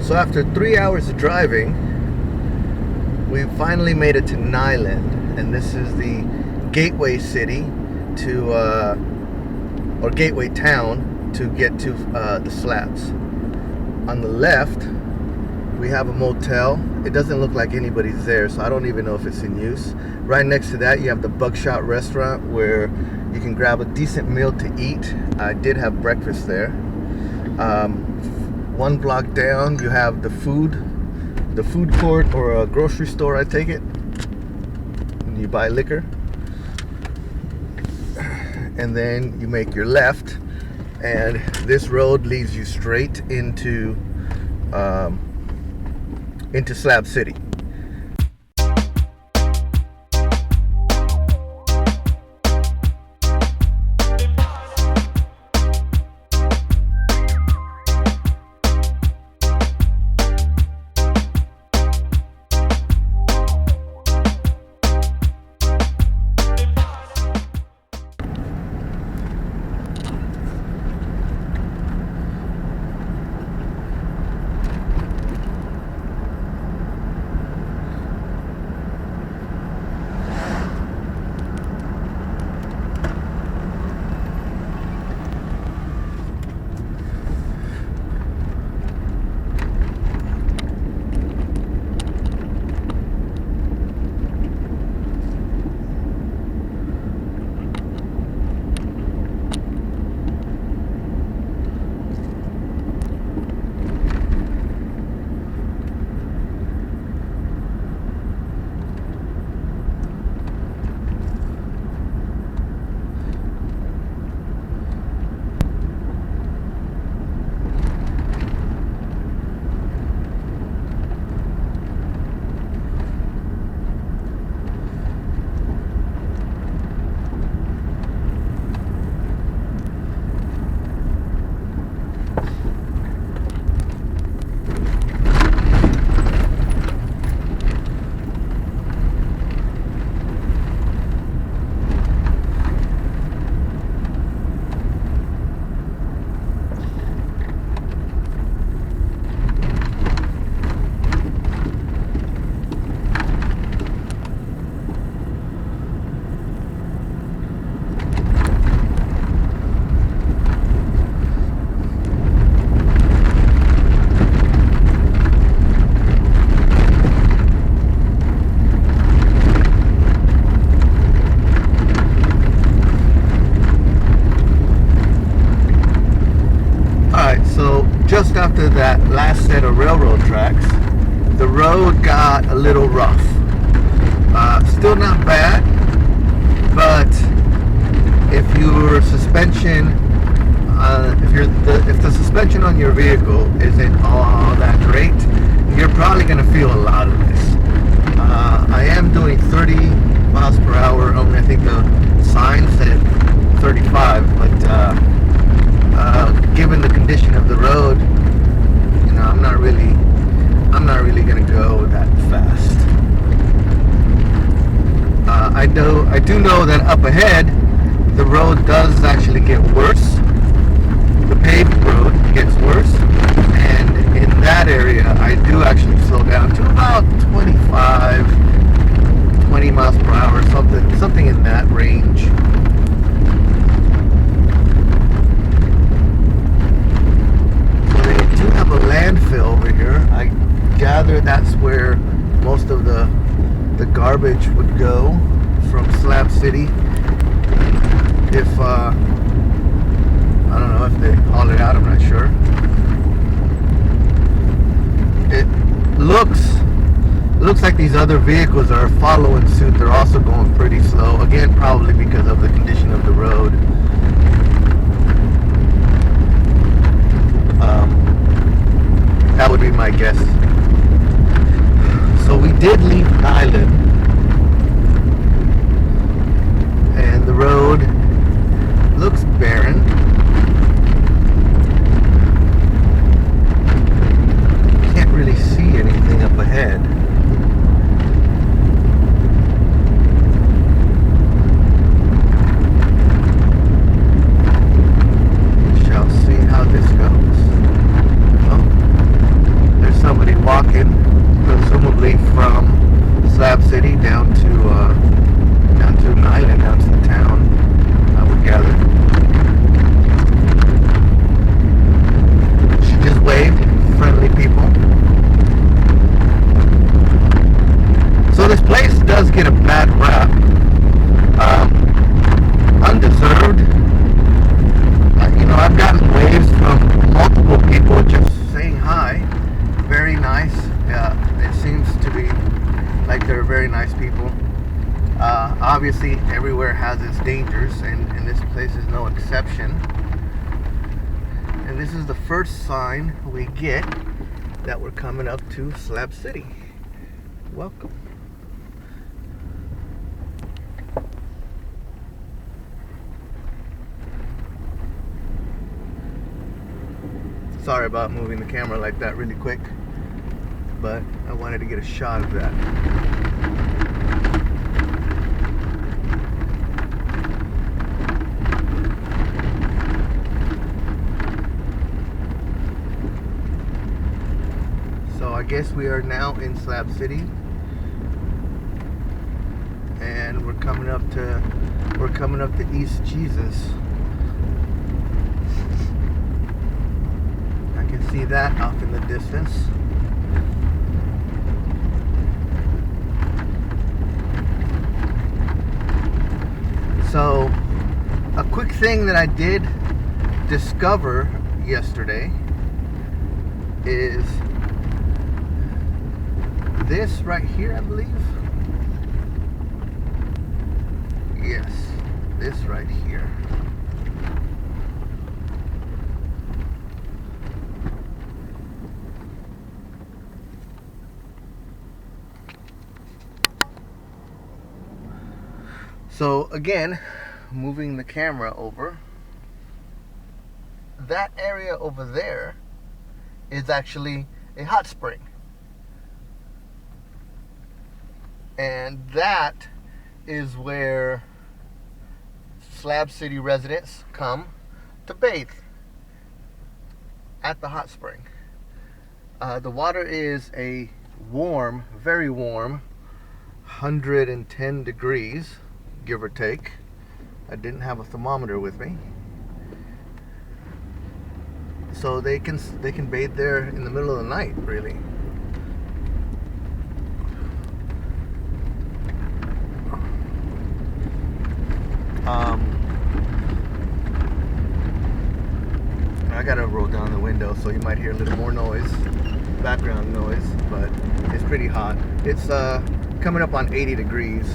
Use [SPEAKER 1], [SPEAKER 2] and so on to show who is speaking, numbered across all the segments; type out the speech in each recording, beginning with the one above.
[SPEAKER 1] So after 3 hours of driving, we finally made it to Nyland, and this is the gateway city to, or gateway town to get to the Slabs. On the left, we have a motel. It doesn't look like anybody's there, so I don't even know if it's in use. Right next to that, you have the Buckshot restaurant where you can grab a decent meal to eat. I did have breakfast there. One block down, you have the food court or a grocery store, I take it. And you buy liquor. And then you make your left, and this road leads you straight into Slab City. Just after that last set of railroad tracks, the road got a little rough. Still not bad, but if your suspension, if the suspension on your vehicle isn't all that great, you're probably going to feel a lot of this. I am doing 30 miles per hour. I think the sign said 35, but given the condition of the road, you know, I'm not really gonna go that fast. I do know that up ahead, the road does actually get worse. The paved road gets worse, and in that area, I do actually slow down to about 20 miles per hour, something in that range. Have a landfill over here. I gather that's where most of the garbage would go from Slab City. If I don't know if they haul it out, I'm not sure. It looks like these other vehicles are following suit. They're also going pretty slow, again probably because of the condition of the road. That would be my guess. So we did leave Nyland, and the road looks barren. Can't really see anything up ahead. presumably from Slab City down to an island, down to the town, I would gather. She just waved, friendly people. So this place does get a bad rap, undeserved. You know, I've gotten waves from multiple people just saying hi. Very nice. It seems to be like they're very nice people. Obviously, everywhere has its dangers, and this place is no exception. And this is the first sign we get that we're coming up to Slab City. Welcome. Sorry about moving the camera like that really quick, but I wanted to get a shot of that. So I guess we are now in Slab City, and we're coming up to East Jesus. I can see that off in the distance. So, a quick thing that I did discover yesterday is this right here, I believe. Yes, this right here. So again, moving the camera over, that area over there is actually a hot spring. And that is where Slab City residents come to bathe at the hot spring. The water is a warm, very warm, 110 degrees, give or take. I didn't have a thermometer with me. So they can bathe there in the middle of the night, really. I gotta roll down the window, so you might hear a little more noise, background noise, but it's pretty hot. It's coming up on 80 degrees.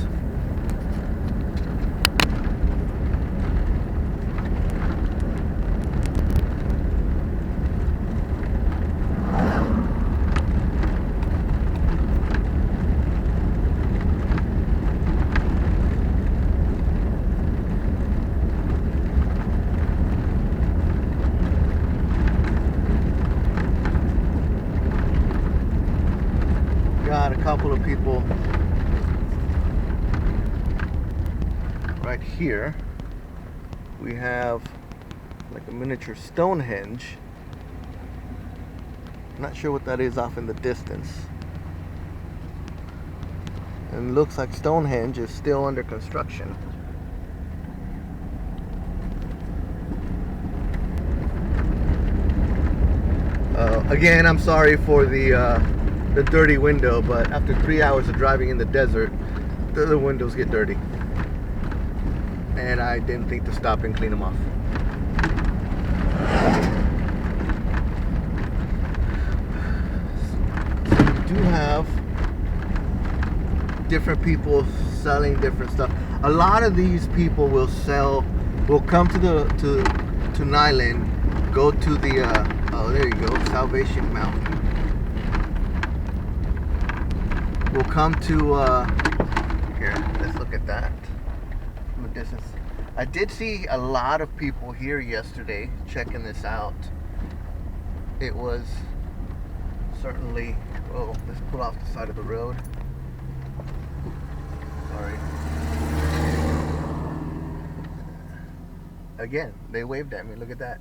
[SPEAKER 1] Got a couple of people right here. We have like a miniature Stonehenge. Not sure what that is off in the distance. And it looks like Stonehenge is still under construction. Again, I'm sorry for the dirty window, but after 3 hours of driving in the desert, the windows get dirty. And I didn't think to stop and clean them off. So we do have different people selling different stuff. A lot of these people will come to Nyland, go to the oh, there you go, Salvation Mountain. We'll come to here, let's look at that from a distance. I did see a lot of people here yesterday checking this out. It was certainly, oh, let's pull off the side of the road. Sorry. Again, they waved at me, look at that.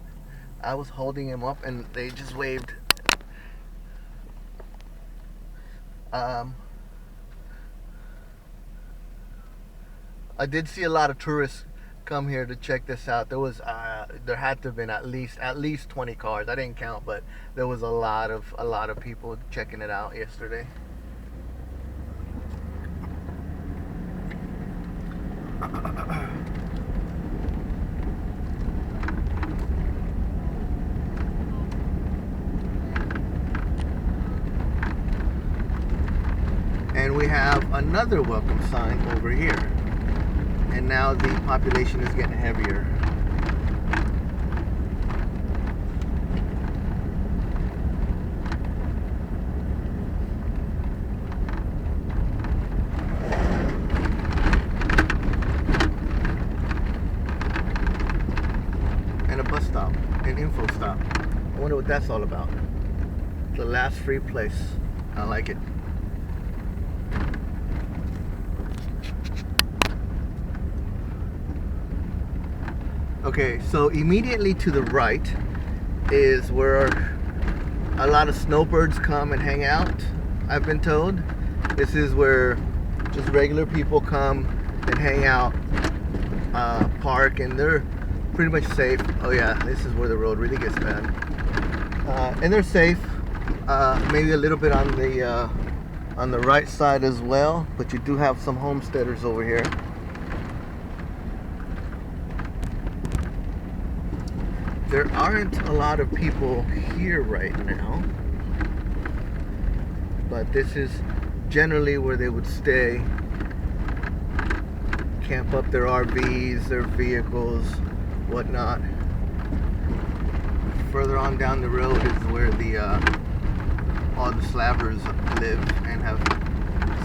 [SPEAKER 1] I was holding him up and they just waved. Um, I did see a lot of tourists come here to check this out. There had to have been at least 20 cars. I didn't count, but there was a lot of people checking it out yesterday. And we have another welcome sign over here. And now the population is getting heavier. And a bus stop, an info stop. I wonder what that's all about. The last free place. I like it. Okay, so immediately to the right is where a lot of snowbirds come and hang out, I've been told. This is where just regular people come and hang out, park, and they're pretty much safe. Oh yeah, this is where the road really gets bad. And they're safe, maybe a little bit on the right side as well, but you do have some homesteaders over here. There aren't a lot of people here right now, but this is generally where they would stay, camp up their RVs, their vehicles, whatnot. Further on down the road is where all the slabbers live and have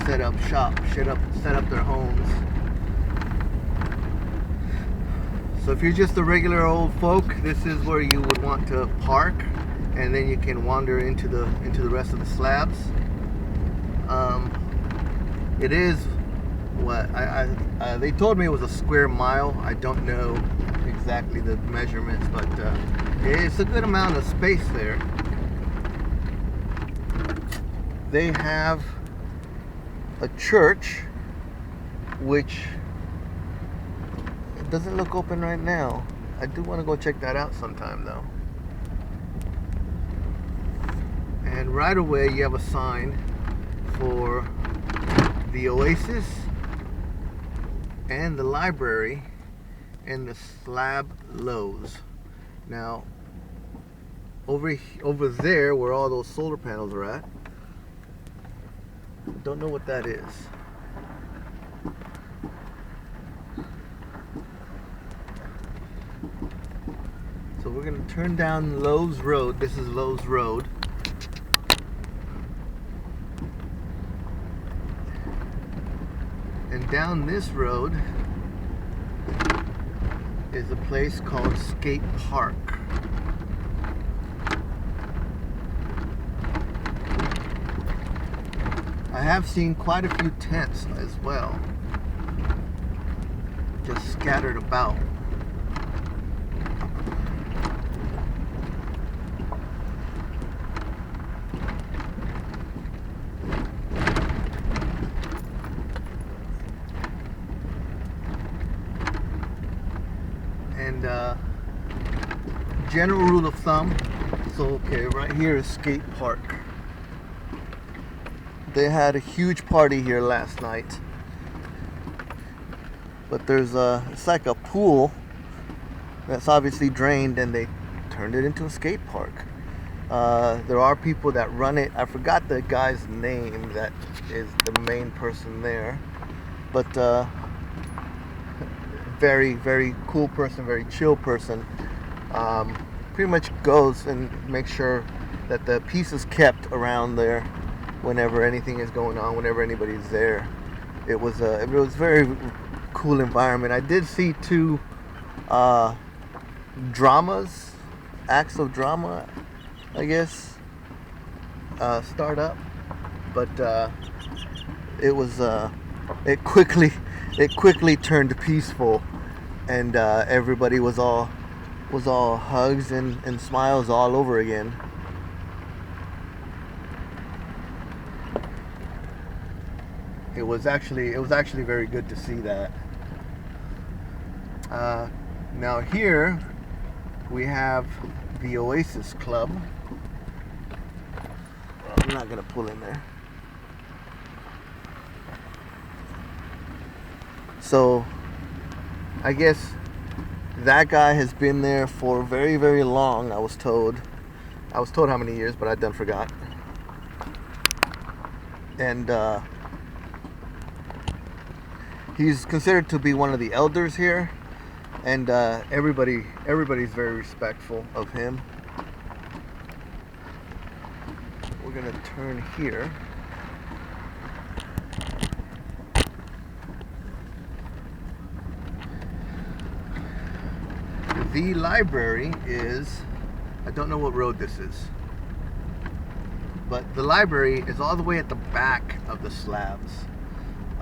[SPEAKER 1] set up shop, set up their homes. So if you're just a regular old folk, this is where you would want to park, and then you can wander into the rest of the slabs. It is what they told me it was a square mile. I don't know exactly the measurements, but it's a good amount of space there. They have a church, which doesn't look open right now. I do want to go check that out sometime though. And right away you have a sign for the Oasis and the library and the Slab Lowe's. Now over there where all those solar panels are at, don't know what that is. So we're going to turn down Lowe's Road. This is Lowe's Road. And down this road is a place called Skate Park. I have seen quite a few tents as well, just scattered about. And general rule of thumb, so okay, right here is Skate Park. They had a huge party here last night, but there's it's like a pool that's obviously drained, and they turned it into a skate park. There are people that run it. I forgot the guy's name that is the main person there, but very, very cool person, very chill person. Pretty much goes and makes sure that the peace is kept around there whenever anything is going on, whenever anybody's there. It was very cool environment. I did see two acts of drama, I guess, start up, but it quickly turned peaceful, and everybody was all hugs and smiles all over again. it was actually very good to see that. Now here we have the Oasis Club. I'm not gonna pull in there. So I guess that guy has been there for very, very long. I was told how many years, but I done forgot. And he's considered to be one of the elders here, and everybody's very respectful of him. We're gonna turn here. The library is, I don't know what road this is, but the library is all the way at the back of the slabs.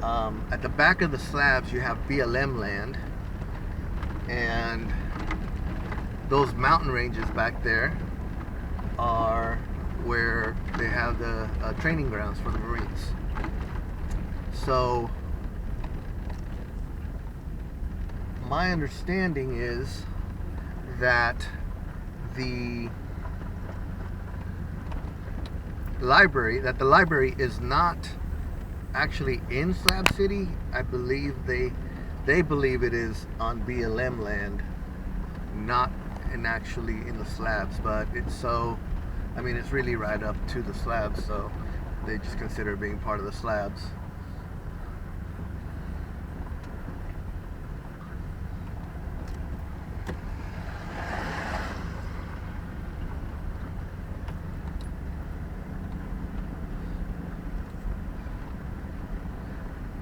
[SPEAKER 1] At the back of the slabs you have BLM land, and those mountain ranges back there are where they have the training grounds for the Marines. So my understanding is that the library is not actually in Slab City. I believe they believe it is on BLM land, not actually in the slabs, but it's it's really right up to the slabs, so they just consider it being part of the slabs.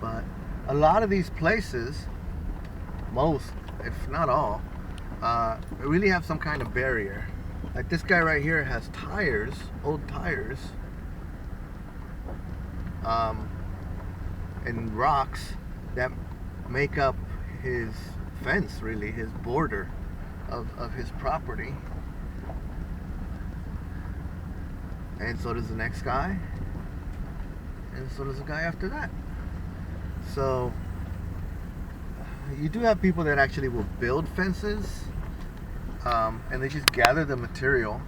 [SPEAKER 1] But a lot of these places, most, if not all, really have some kind of barrier. Like this guy right here has tires, old tires, and rocks that make up his fence, really, his border of his property. And so does the next guy, and so does the guy after that. So you do have people that actually will build fences, and they just gather the material,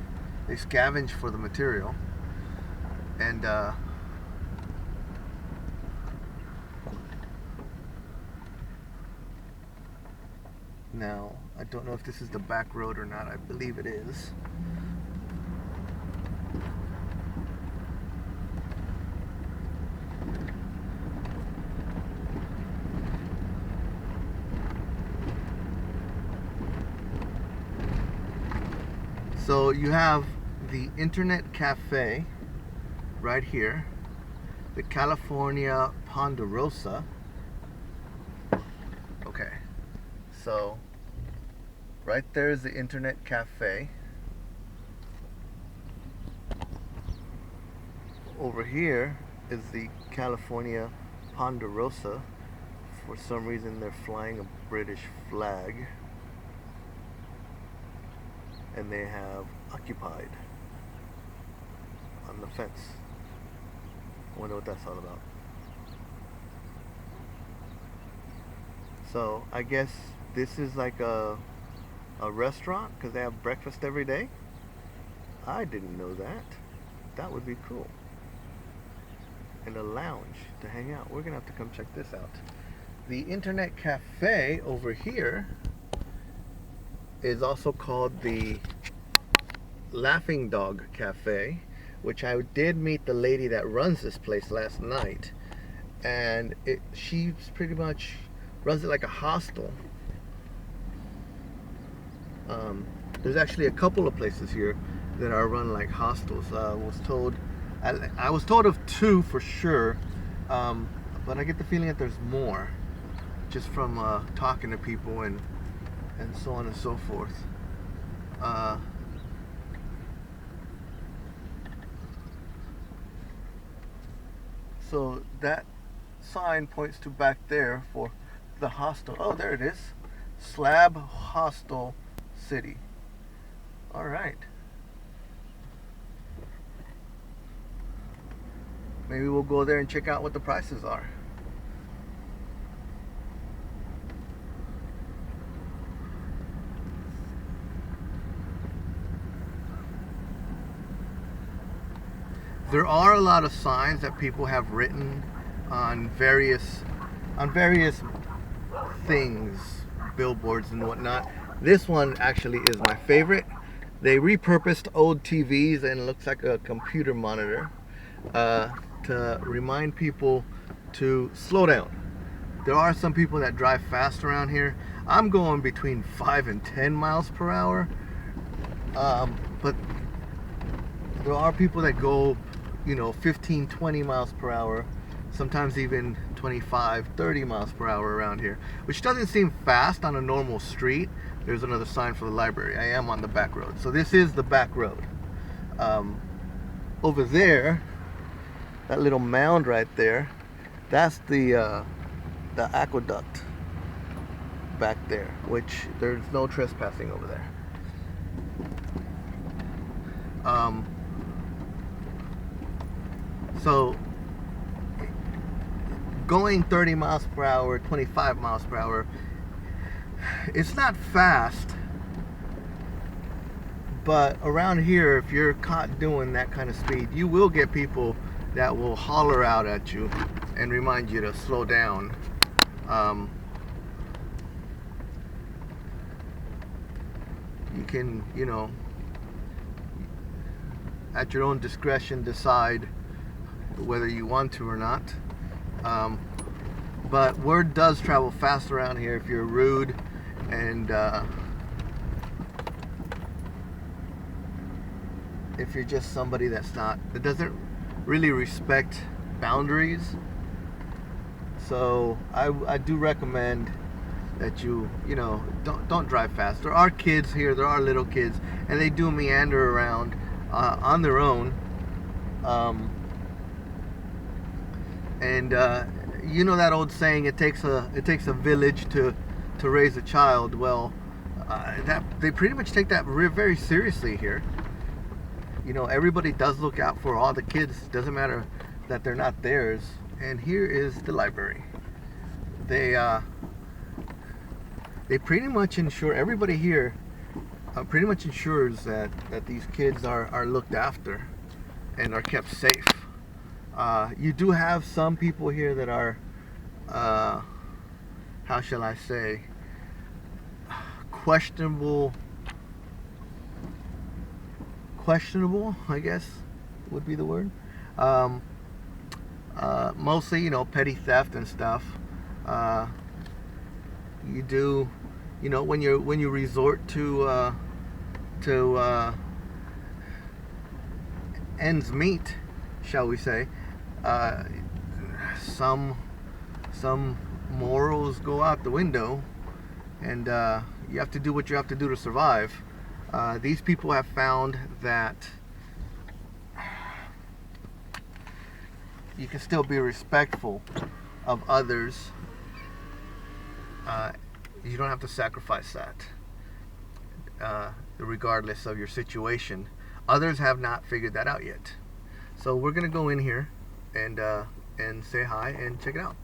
[SPEAKER 1] they scavenge for the material, and now I don't know if this is the back road or not. I believe it is. So you have the Internet Cafe right here, the California Ponderosa. Okay, so right there is the Internet Cafe. Over here is the California Ponderosa. For some reason they're flying a British flag, and they have occupied on the fence. I wonder what that's all about. So I guess this is like a restaurant, because they have breakfast every day. I didn't know that. That would be cool. And a lounge to hang out. We're gonna have to come check this out. The Internet Cafe over here is also called the Laughing Dog Cafe, which I did meet the lady that runs this place last night, and she pretty much runs it like a hostel. There's actually a couple of places here that are run like hostels. I was told of two for sure, but I get the feeling that there's more, just from talking to people and so on and so forth. So that sign points to back there for the hostel. Oh, there it is. Slab Hostel City. All right. Maybe we'll go there and check out what the prices are. There are a lot of signs that people have written on various things, billboards and whatnot. This one actually is my favorite. They repurposed old TVs and it looks like a computer monitor to remind people to slow down. There are some people that drive fast around here. I'm going between 5 and 10 miles per hour, but there are people that go, 15, 20 miles per hour, sometimes even 25, 30 miles per hour around here, which doesn't seem fast on a normal street. There's another sign for the library. I am on the back road. So this is the back road. Over there, that little mound right there, that's the aqueduct back there, which there's no trespassing over there. So going 30 miles per hour, 25 miles per hour, it's not fast, but around here, if you're caught doing that kind of speed, you will get people that will holler out at you and remind you to slow down. You can, at your own discretion decide whether you want to or not. But word does travel fast around here if you're rude and if you're just somebody that doesn't really respect boundaries. So I do recommend that you don't drive fast. There are kids here, there are little kids, and they do meander around on their own. And that old saying, it takes a village to raise a child. Well, that they pretty much take that very seriously here. Everybody does look out for all the kids. Doesn't matter that they're not theirs. And here is the library. They pretty much ensure, everybody here pretty much ensures that these kids are looked after and are kept safe. You do have some people here that are, how shall I say, questionable, I guess would be the word. Mostly, petty theft and stuff. You do, when you resort to ends meet, shall we say, some morals go out the window, and you have to do what you have to do to survive. These people have found that you can still be respectful of others. You don't have to sacrifice that, regardless of your situation. Others have not figured that out yet. So we're gonna go in here and say hi and check it out.